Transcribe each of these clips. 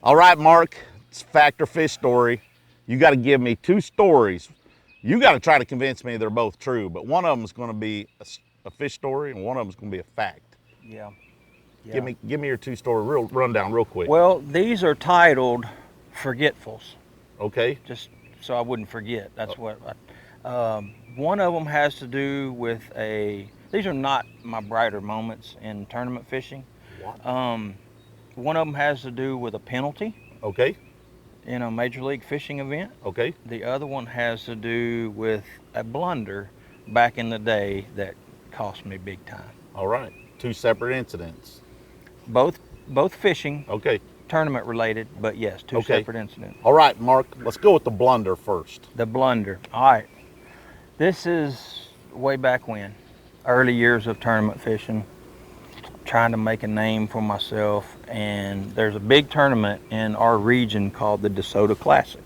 All right, Mark, it's Factor Fish Story. You got to give me two stories. You got to try to convince me they're both true, but one of them is going to be a fish story and one of them is going to be a fact. Yeah. Give me your two-story rundown real quick. Well, these are titled Forgetfuls. Okay. Just so I wouldn't forget. That's one of them has to do with these are not my brighter moments in tournament fishing. What? One of them has to do with a penalty. Okay. In a Major League Fishing event. Okay. The other one has to do with a blunder back in the day that cost me big time. All right. Two separate incidents. Both fishing. Okay. Tournament related, but yes, two separate incidents. All right, Mark, let's go with the blunder first. The blunder. All right. This is way back when, early years of tournament fishing, trying to make a name for myself, and there's a big tournament in our region called the DeSoto Classic.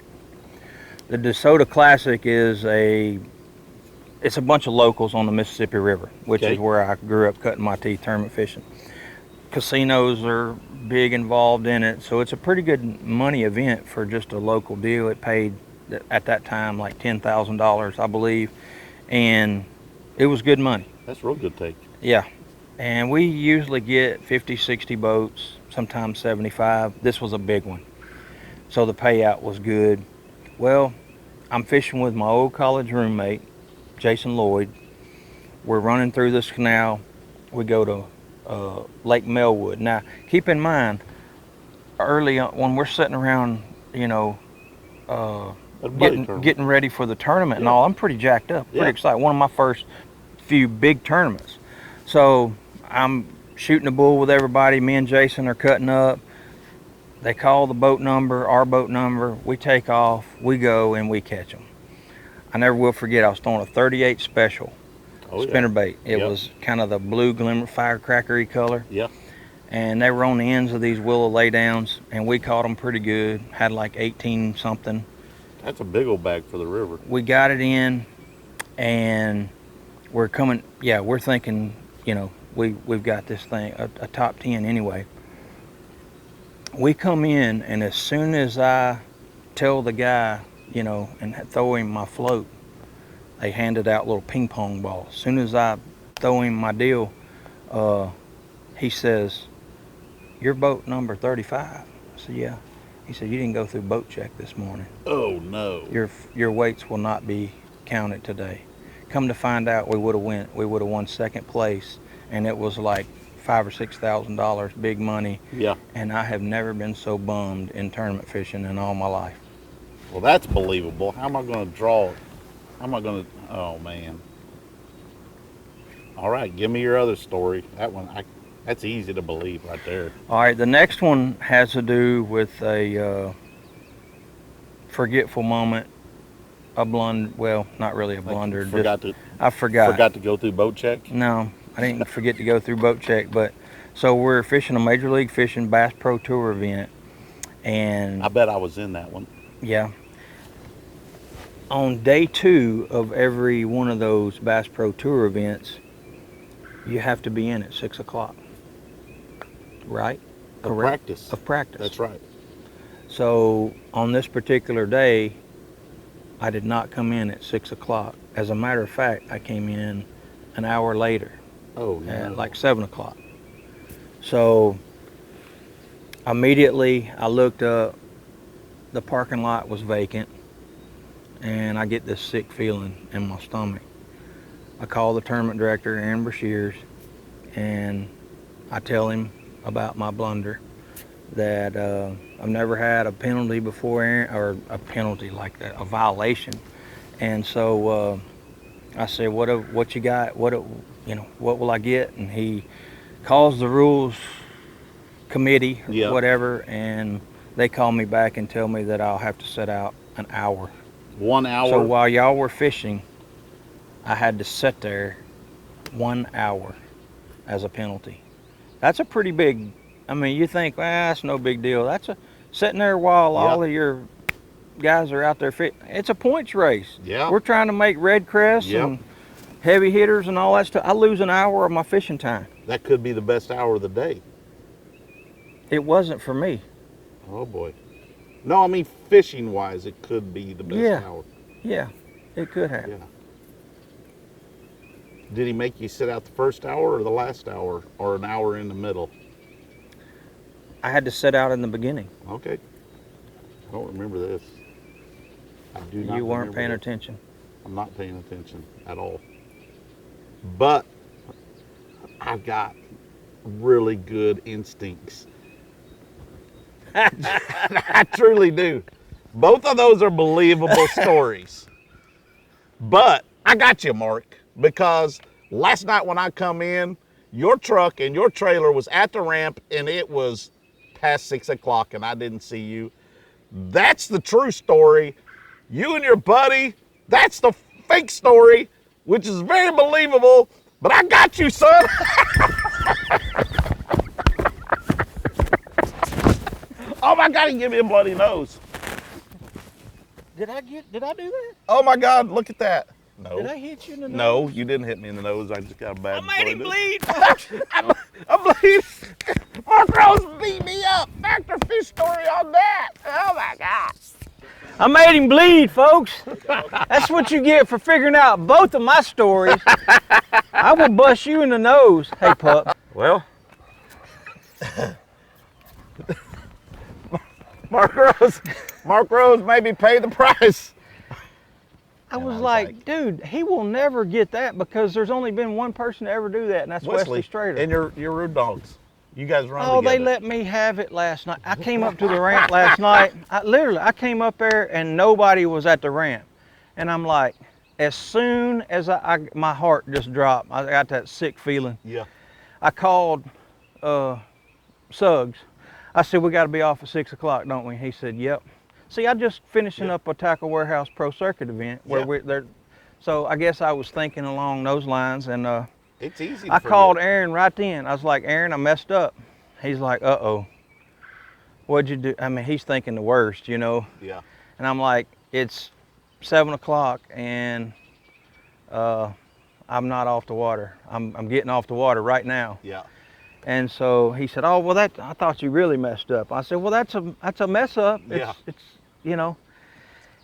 The DeSoto Classic is it's a bunch of locals on the Mississippi River, which is where I grew up cutting my teeth tournament fishing. Casinos are big involved in it, so it's a pretty good money event for just a local deal. It paid at that time like $10,000, I believe, and it was good money. That's real good take. Yeah, and we usually get 50, 60 boats, sometimes 75. This was a big one, so the payout was good. Well, I'm fishing with my old college roommate, Jason Lloyd. We're running through this canal. We go to Lake Melwood. Now, keep in mind, early on, when we're sitting around, getting ready for the tournament and all, I'm pretty jacked up, pretty excited. One of my first few big tournaments. So I'm shooting a bull with everybody. Me and Jason are cutting up. They call the boat number, our boat number. We take off, we go, and we catch them. I never will forget, I was throwing a 38 special. Spinnerbait. It was kind of the blue glimmer firecrackery color. Yeah. And they were on the ends of these willow laydowns, and we caught them pretty good. Had like 18 something. That's a big old bag for the river. We got it in, and we're coming. Yeah, we're thinking, we've got this thing a top 10 anyway. We come in, and as soon as I tell the guy, and throw him my float, they handed out little ping pong balls. As soon as I throw him my deal, he says, "Your boat number 35." I said, "Yeah." He said, "You didn't go through boat check this morning. Oh no. Your weights will not be counted today." Come to find out, we would have won second place, and it was like $5,000 or $6,000, big money. Yeah. And I have never been so bummed in tournament fishing in all my life. Well, that's believable. How am I going to draw it? Oh man. All right, give me your other story. That's easy to believe right there. All right, the next one has to do with a forgetful moment, a blunder. Well, not really a blunder. I forgot. Forgot to go through boat check? No, I didn't forget to go through boat check. But so we're fishing a Major League Fishing Bass Pro Tour event, and I bet I was in that one. Yeah. On day 2 of every one of those Bass Pro Tour events, you have to be in at 6 o'clock. Right? Correct? Of practice. That's right. So on this particular day, I did not come in at 6 o'clock. As a matter of fact, I came in an hour later. Oh, no. At like 7 o'clock. So immediately I looked up, the parking lot was vacant, and I get this sick feeling in my stomach. I call the tournament director, Aaron Brashears, and I tell him about my blunder, that I've never had a penalty before, or a penalty like that, a violation. And so I said, what you got? What will I get? And he calls the rules committee, whatever, and they call me back and tell me that I'll have to sit out an hour. 1 hour? So while y'all were fishing, I had to sit there 1 hour as a penalty. That's a pretty big, you think, that's no big deal. That's sitting there while all of your guys are out there fishing. It's a points race. Yeah. We're trying to make red crest and heavy hitters and all that stuff, I lose an hour of my fishing time. That could be the best hour of the day. It wasn't for me. Oh boy. No, I mean fishing wise, it could be the best hour. Yeah, it could have. Yeah. Did he make you sit out the first hour or the last hour or an hour in the middle? I had to sit out in the beginning. Okay. I don't remember this. I do not. You weren't paying that. attention. I'm not paying attention at all. But I've got really good instincts. I truly do. Both of those are believable stories. But I got you, Mark, because last night when I come in, your truck and your trailer was at the ramp and it was past 6 o'clock and I didn't see you. That's the true story. You and your buddy, that's the fake story, which is very believable, but I got you, son. Oh my God, he gave me a bloody nose. Did I do that? Oh my God, look at that. No. Did I hit you in the nose? No, you didn't hit me in the nose. I just got a bad. I made him bleed. I'm bleeding. Mark Rose beat me up. Factor fish story on that. Oh my God. I made him bleed, folks. That's what you get for figuring out both of my stories. I will bust you in the nose. Hey, pup. Well, Mark Rose maybe pay the price. I was like, dude, he will never get that because there's only been one person to ever do that, and that's Wesley Strader. And your road dogs. You guys run Oh, together. They let me have it last night. I came up to the ramp last night. I came up there and nobody was at the ramp. And I'm like, as soon as my heart just dropped, I got that sick feeling. Yeah. I called Suggs. I said, we got to be off at 6 o'clock, don't we? He said, yep. See, I just finishing up a Tackle Warehouse Pro Circuit event where we're there. So I guess I was thinking along those lines, and it's easy. I called Aaron right then. I was like, Aaron, I messed up. He's like, uh-oh. What'd you do? I mean, he's thinking the worst, you know? Yeah. And I'm like, it's 7 o'clock and I'm not off the water. I'm getting off the water right now. Yeah. And so he said, oh, well, I thought you really messed up. I said, well, that's a mess up. It's you know.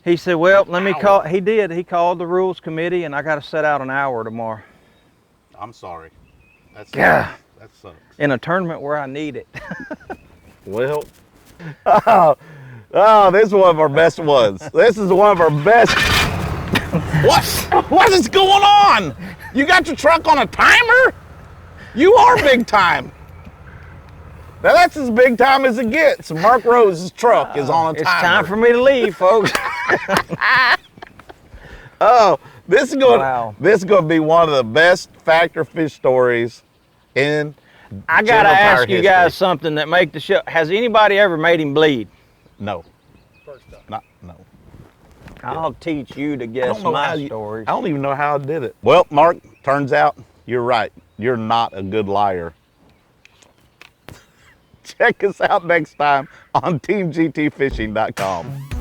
He said, well, let me call. He did. He called the rules committee, and I got to set out an hour tomorrow. I'm sorry. That sucks. In a tournament where I need it. Well, this is one of our best ones. This is one of our best. What is going on? You got your truck on a timer? You are big time. Now that's as big time as it gets. Mark Rose's truck is on a timer. It's time for me to leave, folks. Oh, this is going to be one of the best factor fish stories in I got to ask you guys something that make the show. Has anybody ever made him bleed? No. First time. No. I'll teach you to guess my stories. I don't even know how I did it. Well, Mark, turns out you're right. You're not a good liar. Check us out next time on teamgtfishing.com.